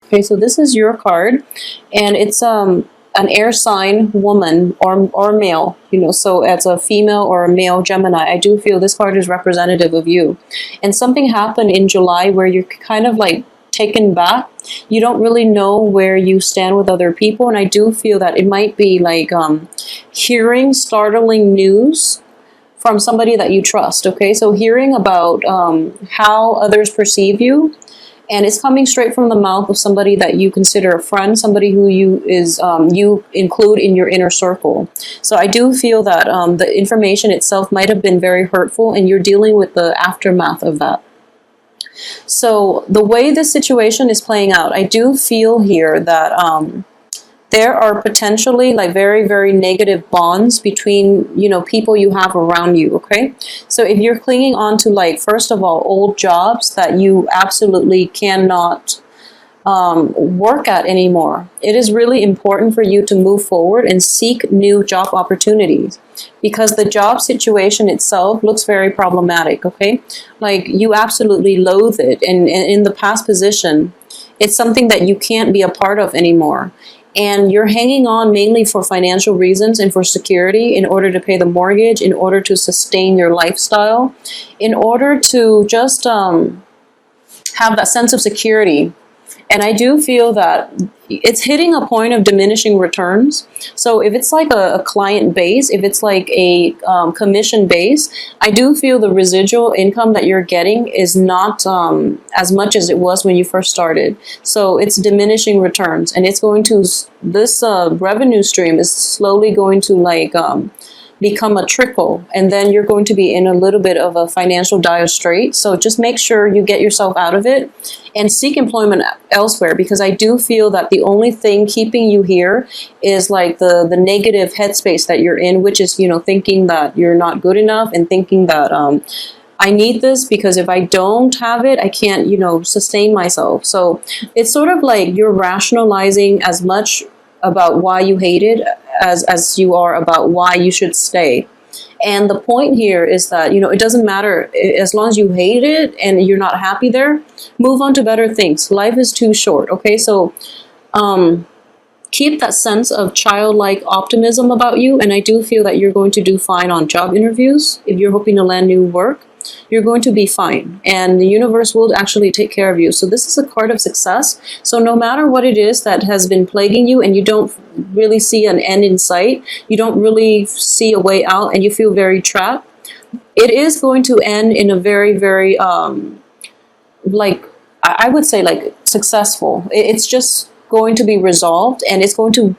Okay, so this is your card, and it's an air sign woman or male, you know, so as a female or a male Gemini, I do feel this card is representative of you. And something happened in July where you're kind of like taken back. You don't really know where you stand with other people, and I do feel that it might be like hearing startling news from somebody that you trust. Okay, so hearing about how others perceive you, and it's coming straight from the mouth of somebody that you consider a friend, somebody who you include in your inner circle. So I do feel that the information itself might have been very hurtful, and you're dealing with the aftermath of that. So the way this situation is playing out, I do feel here that there are potentially like very, very negative bonds between, you know, people you have around you, okay? So if you're clinging on to, like, first of all, old jobs that you absolutely cannot work at anymore, it is really important for you to move forward and seek new job opportunities, because the job situation itself looks very problematic, okay? Like, you absolutely loathe it, and in the past position, it's something that you can't be a part of anymore. And you're hanging on mainly for financial reasons and for security, in order to pay the mortgage, in order to sustain your lifestyle, in order to just have that sense of security. And I do feel that it's hitting a point of diminishing returns. So if it's like a client base, if it's like a commission base, I do feel the residual income that you're getting is not as much as it was when you first started. So it's diminishing returns, and it's going to, this revenue stream is slowly going to like become a trickle, and then you're going to be in a little bit of a financial dire strait. So just make sure you get yourself out of it and seek employment elsewhere, because I do feel that the only thing keeping you here is like the negative headspace that you're in, which is, you know, thinking that you're not good enough, and thinking that I need this because if I don't have it, I can't, you know, sustain myself. So it's sort of like you're rationalizing as much about why you hate it as you are about why you should stay. And the point here is that, you know, it doesn't matter, as long as you hate it and you're not happy there, move on to better things. Life is too short, okay? So keep that sense of childlike optimism about you, and I do feel that you're going to do fine on job interviews. If you're hoping to land new work, you're going to be fine, and the universe will actually take care of you. So this is a card of success. So no matter what it is that has been plaguing you, and you don't really see an end in sight, you don't really see a way out, and you feel very trapped, it is going to end in a very, very like, I would say, like, successful. It's just going to be resolved, and it's going to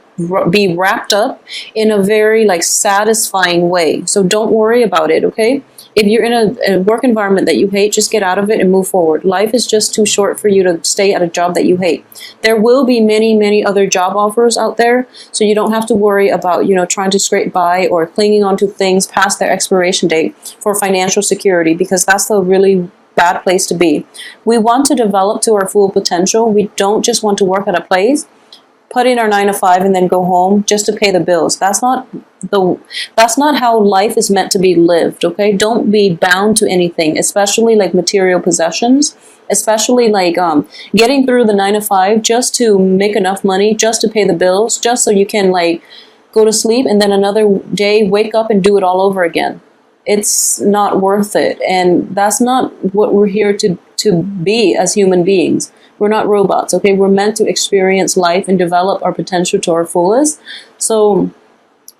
be wrapped up in a very, like, satisfying way. So don't worry about it, okay? If you're in a work environment that you hate, just get out of it and move forward. Life is just too short for you to stay at a job that you hate. There will be many, many other job offers out there, so you don't have to worry about, you know, trying to scrape by or clinging on to things past their expiration date for financial security, because that's the really bad place to be. We want to develop to our full potential. We don't just want to work at a place, put in our 9 to 5, and then go home just to pay the bills. That's not how life is meant to be lived, okay? Don't be bound to anything, especially like material possessions, especially like getting through the 9 to 5 just to make enough money, just to pay the bills, just so you can like go to sleep and then another day wake up and do it all over again. It's not worth it, and that's not what we're here to be as human beings. We're not robots, okay? We're meant to experience life and develop our potential to our fullest. So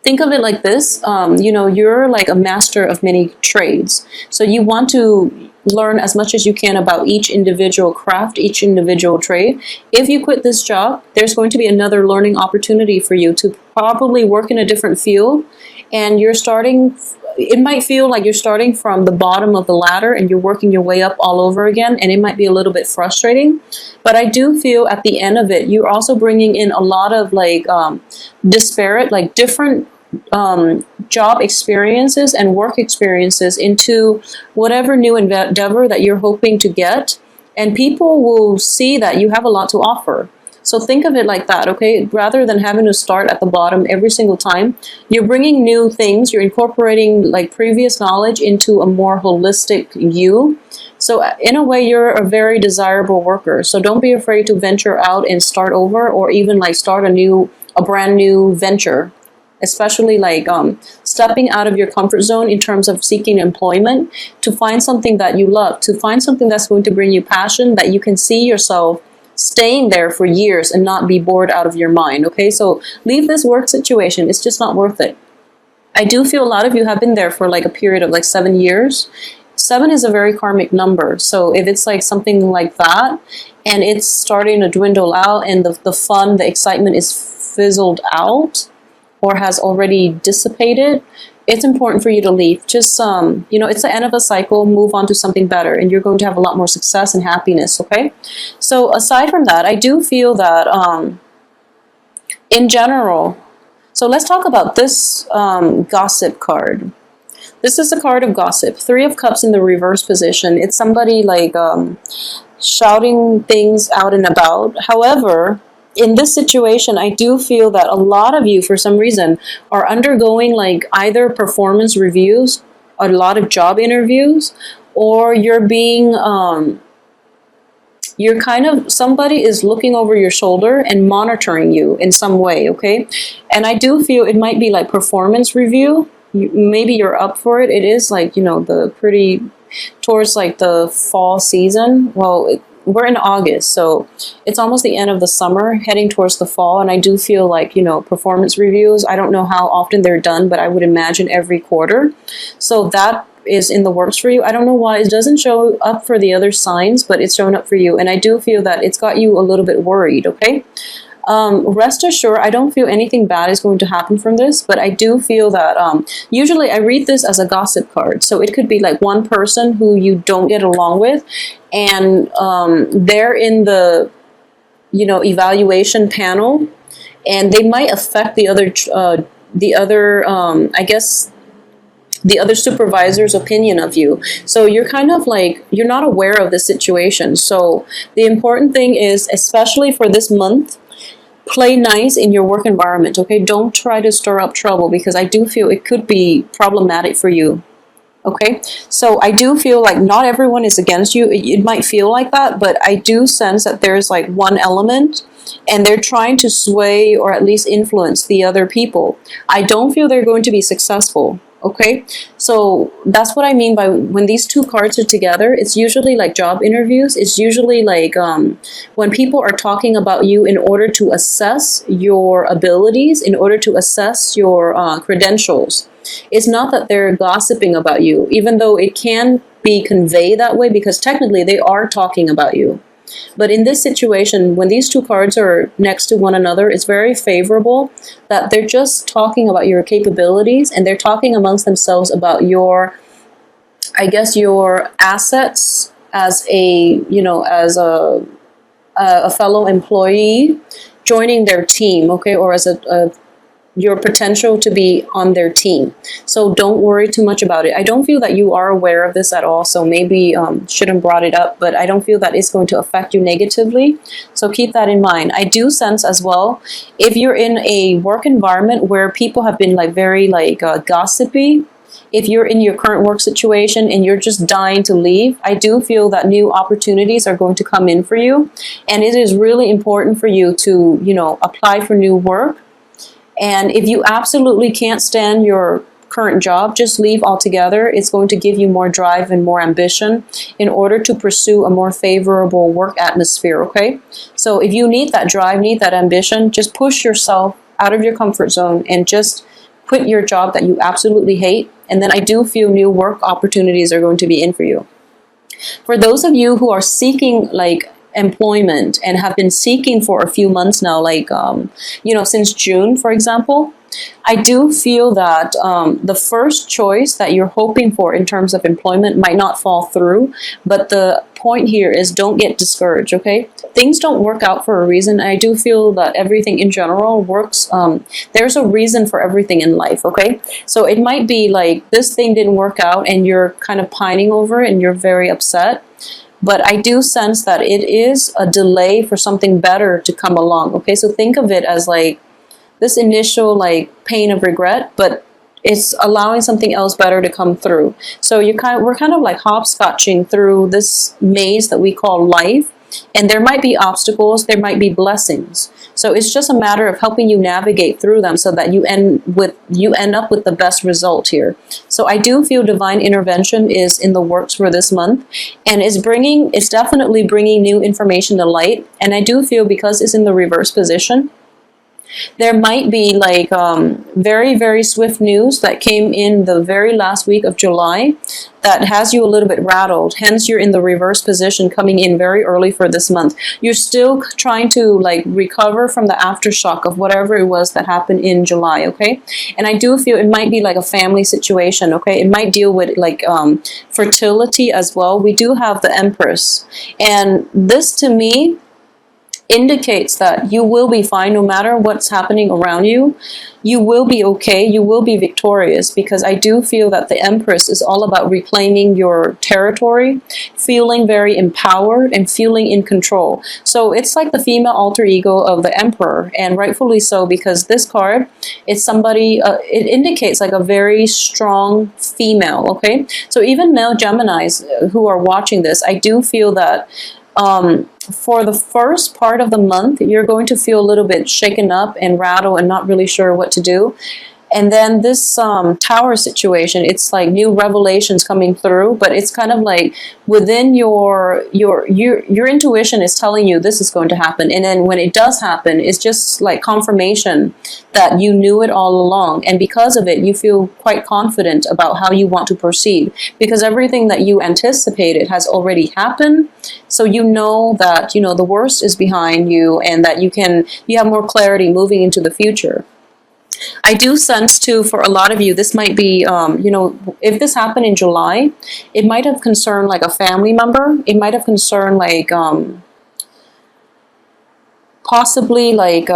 think of it like this. You know, you're like a master of many trades. So you want to learn as much as you can about each individual craft, each individual trade. If you quit this job, there's going to be another learning opportunity for you to probably work in a different field, and you're starting. It might feel like you're starting from the bottom of the ladder and you're working your way up all over again, and it might be a little bit frustrating. But I do feel at the end of it, you're also bringing in a lot of like disparate, like different job experiences and work experiences into whatever new endeavor that you're hoping to get, and people will see that you have a lot to offer. So think of it like that, okay? Rather than having to start at the bottom every single time, you're bringing new things, you're incorporating like previous knowledge into a more holistic you, So in a way, you're a very desirable worker. So don't be afraid to venture out and start over, or even like start a brand new venture. Especially like stepping out of your comfort zone in terms of seeking employment to find something that you love, to find something that's going to bring you passion, that you can see yourself staying there for years and not be bored out of your mind. Okay, so leave this work situation. It's just not worth it. I do feel a lot of you have been there for like a period of like 7 years. 7 is a very karmic number. So if it's like something like that and it's starting to dwindle out and the fun, the excitement is fizzled out, or has already dissipated, it's important for you to leave. Just, it's the end of a cycle, move on to something better, and you're going to have a lot more success and happiness, okay? So aside from that, I do feel that in general, so let's talk about this gossip card. This is a card of gossip. 3 of Cups in the reverse position. It's somebody like shouting things out and about. However, in this situation, I do feel that a lot of you, for some reason, are undergoing like either performance reviews, a lot of job interviews, or you're being, you're kind of, somebody is looking over your shoulder and monitoring you in some way, okay? And I do feel it might be like performance review. Maybe you're up for it. It is like, the pretty, towards like the fall season. Well, we're in August, so it's almost the end of the summer, heading towards the fall, and I do feel like, performance reviews, I don't know how often they're done, but I would imagine every quarter. So that is in the works for you. I don't know why it doesn't show up for the other signs, but it's showing up for you, and I do feel that it's got you a little bit worried, okay? Rest assured, I don't feel anything bad is going to happen from this, but I do feel that usually I read this as a gossip card. So it could be like one person who you don't get along with, and they're in the, evaluation panel, and they might affect the other, I guess, the other supervisor's opinion of you. So you're kind of like, you're not aware of the situation. So the important thing is, especially for this month, play nice in your work environment, okay? Don't try to stir up trouble, because I do feel it could be problematic for you, okay? So I do feel like not everyone is against you. It might feel like that, but I do sense that there's like one element, and they're trying to sway or at least influence the other people. I don't feel they're going to be successful. Okay, so that's what I mean by when these 2 cards are together, it's usually like job interviews. It's usually like when people are talking about you in order to assess your abilities, in order to assess your credentials. It's not that they're gossiping about you, even though it can be conveyed that way, because technically they are talking about you. But in this situation, when these 2 cards are next to one another, it's very favorable that they're just talking about your capabilities, and they're talking amongst themselves about your, I guess, your assets as a, as a fellow employee joining their team, okay, or as your potential to be on their team. So don't worry too much about it. I don't feel that you are aware of this at all, so maybe shouldn't brought it up, but I don't feel that it's going to affect you negatively. So keep that in mind. I do sense as well, if you're in a work environment where people have been like very like gossipy, if you're in your current work situation and you're just dying to leave, I do feel that new opportunities are going to come in for you. And it is really important for you to, apply for new work. And if you absolutely can't stand your current job, just leave altogether. It's going to give you more drive and more ambition in order to pursue a more favorable work atmosphere, okay? So if you need that drive, need that ambition, just push yourself out of your comfort zone and just quit your job that you absolutely hate. And then I do feel new work opportunities are going to be in for you. For those of you who are seeking like employment and have been seeking for a few months now, like since June, for example, I do feel that the first choice that you're hoping for in terms of employment might not fall through, but the point here is don't get discouraged, okay? Things don't work out for a reason. I do feel that everything in general works. There's a reason for everything in life, okay? So it might be like this thing didn't work out and you're kind of pining over it and you're very upset. But I do sense that it is a delay for something better to come along, okay? So think of it as like this initial like pain of regret, but It's allowing something else better to come through. So we're kind of like hopscotching through this maze that we call life. And there might be obstacles, there might be blessings. So it's just a matter of helping you navigate through them so that you end up with the best result here. So I do feel divine intervention is in the works for this month, and it's definitely bringing new information to light. And I do feel, because it's in the reverse position, there might be like very, very swift news that came in the very last week of July that has you a little bit rattled. Hence, you're in the reverse position coming in very early for this month. You're still trying to like recover from the aftershock of whatever it was that happened in July, okay? And I do feel it might be like a family situation, okay? It might deal with like fertility as well. We do have the Empress. And this, to me, indicates that you will be fine no matter what's happening around you. You will be okay. You will be victorious, because I do feel that the Empress is all about reclaiming your territory, feeling very empowered and feeling in control. So it's like the female alter ego of the Emperor, and rightfully so, because this card, it's somebody, it indicates like a very strong female, okay? So even male Geminis who are watching this, I do feel that for the first part of the month, you're going to feel a little bit shaken up and rattled and not really sure what to do. And then this tower situation, it's like new revelations coming through, but it's kind of like within your intuition is telling you this is going to happen. And then when it does happen, it's just like confirmation that you knew it all along. And because of it, you feel quite confident about how you want to proceed, because everything that you anticipated has already happened. So you know that, you know, the worst is behind you, and that you have more clarity moving into the future. I do sense too, for a lot of you, this might be, you know, if this happened in July, it might have concerned like a family member. It might have concerned like, possibly like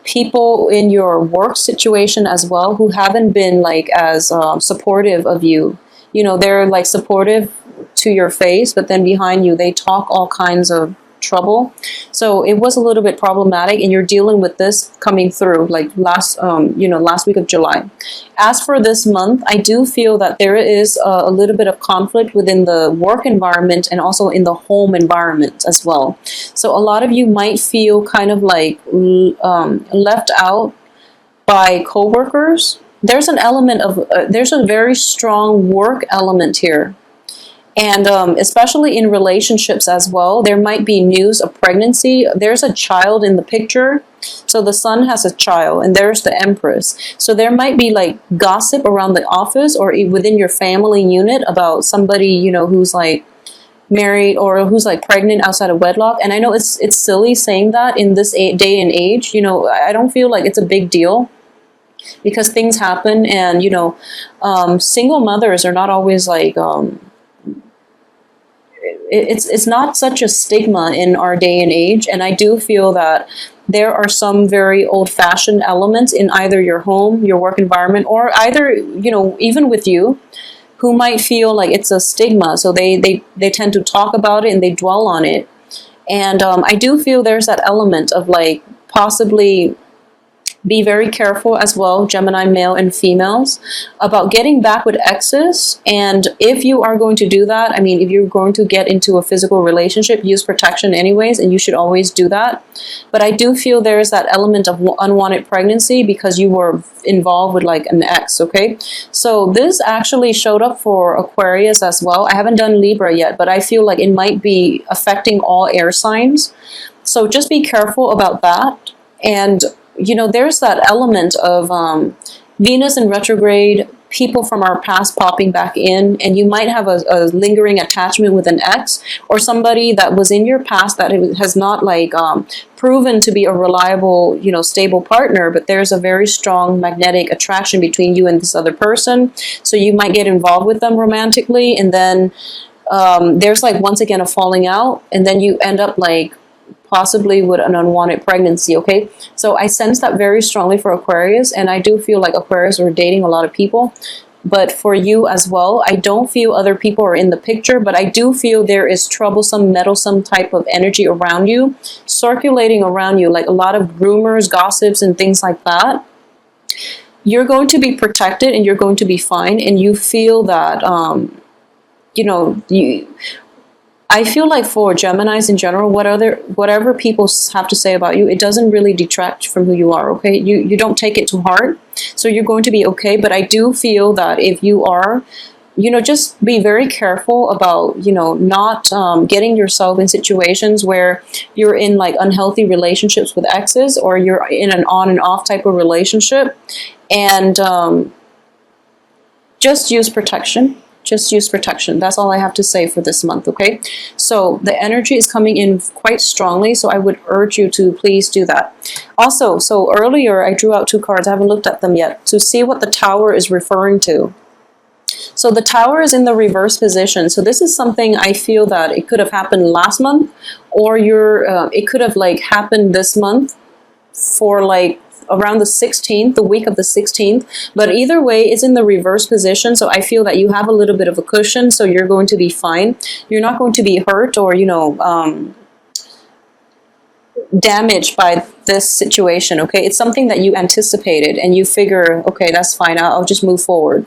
people in your work situation as well, who haven't been like as supportive of you. You know, they're like supportive to your face, but then behind you, they talk all kinds of trouble. So it was a little bit problematic, and you're dealing with this coming through like last week of July. As for this month, I do feel that there is a little bit of conflict within the work environment and also in the home environment as well. So a lot of you might feel kind of like left out by coworkers. There's an element of there's a very strong work element here. And especially in relationships as well, there might be news of pregnancy. There's a child in the picture. So the Sun has a child, and there's the Empress. So there might be like gossip around the office or within your family unit about somebody, you know, who's like married or who's like pregnant outside of wedlock. And I know it's silly saying that in this day and age. You know, I don't feel like it's a big deal, because things happen, and, you know, single mothers are not always like... It's not such a stigma in our day and age. And I do feel that there are some very old-fashioned elements in either your home, your work environment, or either, you know, even with you, who might feel like it's a stigma. So they tend to talk about it and they dwell on it. And I do feel there's that element of like possibly... Be very careful as well, Gemini male and females, about getting back with exes. And if you are going to do that, I mean, if you're going to get into a physical relationship, use protection anyways, and you should always do that. But I do feel there's that element of unwanted pregnancy because you were involved with like an ex, okay? So this actually showed up for Aquarius as well. I haven't done Libra yet, but I feel like it might be affecting all air signs. So just be careful about that. And you know, there's that element of Venus in retrograde, people from our past popping back in, and you might have a lingering attachment with an ex or somebody that was in your past that has not like proven to be a reliable, you know, stable partner, but there's a very strong magnetic attraction between you and this other person. So you might get involved with them romantically, and then there's like once again a falling out, and then you end up like possibly with an unwanted pregnancy, okay? So I sense that very strongly for Aquarius, and I do feel like Aquarius are dating a lot of people. But for you as well, I don't feel other people are in the picture, but I do feel there is troublesome, meddlesome type of energy around you, circulating around you, like a lot of rumors, gossips, and things like that. you're going to be protected and you're going to be fine, and you feel that I feel like for Geminis in general, whatever people have to say about you, it doesn't really detract from who you are, okay? You don't take it to heart, so you're going to be okay. But I do feel that if you are, just be very careful about, not getting yourself in situations where you're in like unhealthy relationships with exes, or you're in an on and off type of relationship. And just use protection. Just use protection. That's all I have to say for this month, okay? So the energy is coming in quite strongly, so I would urge you to please do that. Also, so earlier I drew out 2 cards. I haven't looked at them yet to see what the Tower is referring to. So the Tower is in the reverse position. So this is something I feel that it could have happened last month, or it could have like happened this month for like around the 16th, the week of the 16th. But either way, it's in the reverse position. So I feel that you have a little bit of a cushion, so you're going to be fine. You're not going to be hurt or, damaged by this situation, okay? It's something that you anticipated and you figure, okay, that's fine, I'll just move forward.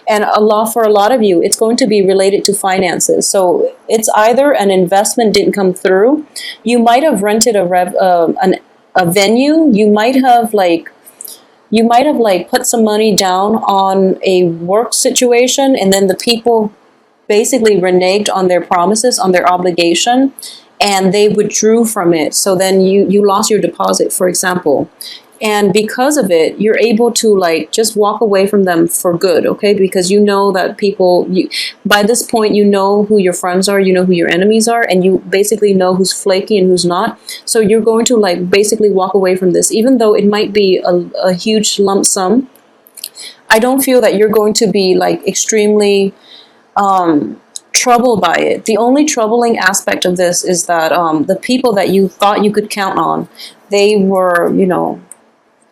And for a lot of you, it's going to be related to finances. So it's either an investment didn't come through, you might have rented a venue, you might have put some money down on a work situation, and then the people basically reneged on their promises, on their obligation, and they withdrew from it. So then you lost your deposit, for example. And because of it, you're able to like just walk away from them for good, okay? Because you know that by this point, you know who your friends are, you know who your enemies are, and you basically know who's flaky and who's not. So you're going to like basically walk away from this, even though it might be a huge lump sum. I don't feel that you're going to be like extremely troubled by it. The only troubling aspect of this is that the people that you thought you could count on, they were,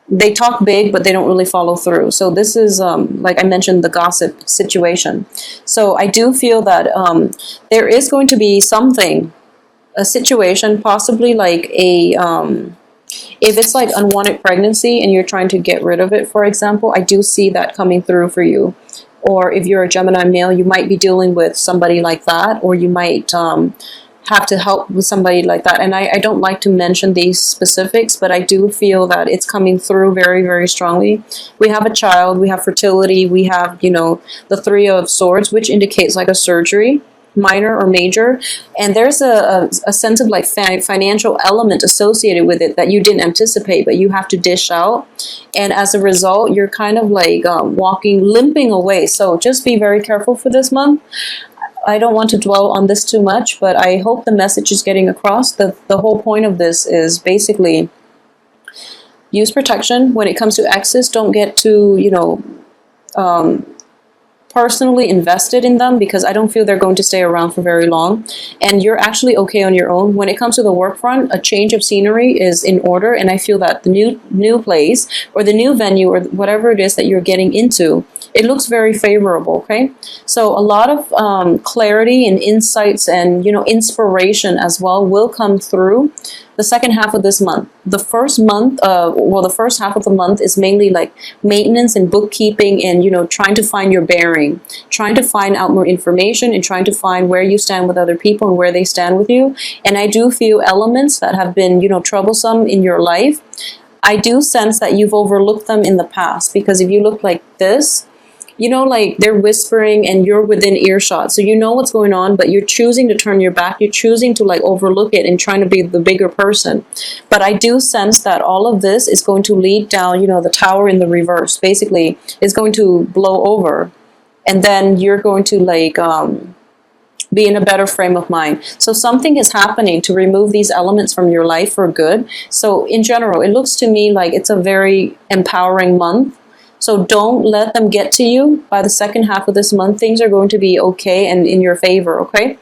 they talk big, but they don't really follow through. So this is, like I mentioned, the gossip situation. So I do feel that there is going to be a situation, possibly like if it's like unwanted pregnancy and you're trying to get rid of it, for example, I do see that coming through for you. Or if you're a Gemini male, you might be dealing with somebody like that, or you might have to help with somebody like that. And I don't like to mention these specifics, but I do feel that it's coming through very, very strongly. We have a child, we have fertility, we have, the 3 of Swords, which indicates like a surgery, minor or major. And there's a sense of like financial element associated with it that you didn't anticipate, but you have to dish out. And as a result, you're kind of like limping away. So just be very careful for this month. I don't want to dwell on this too much, but I hope the message is getting across. The whole point of this is basically use protection. When it comes to exes, don't get too, personally invested in them, because I don't feel they're going to stay around for very long. And you're actually okay on your own. When it comes to the work front, a change of scenery is in order, and I feel that the new place or the new venue or whatever it is that you're getting into, it looks very favorable, okay? So a lot of clarity and insights and, inspiration as well will come through the second half of this month. The first half of the month is mainly like maintenance and bookkeeping and, trying to find your bearing, trying to find out more information and trying to find where you stand with other people and where they stand with you. And I do feel elements that have been, troublesome in your life, I do sense that you've overlooked them in the past, because if you look like this, like they're whispering and you're within earshot. So you know what's going on, but you're choosing to turn your back. You're choosing to like overlook it and trying to be the bigger person. But I do sense that all of this is going to lead down, the Tower in the reverse, basically is going to blow over. And then you're going to like be in a better frame of mind. So something is happening to remove these elements from your life for good. So in general, it looks to me like it's a very empowering month. So don't let them get to you. By the second half of this month, things are going to be okay and in your favor, okay?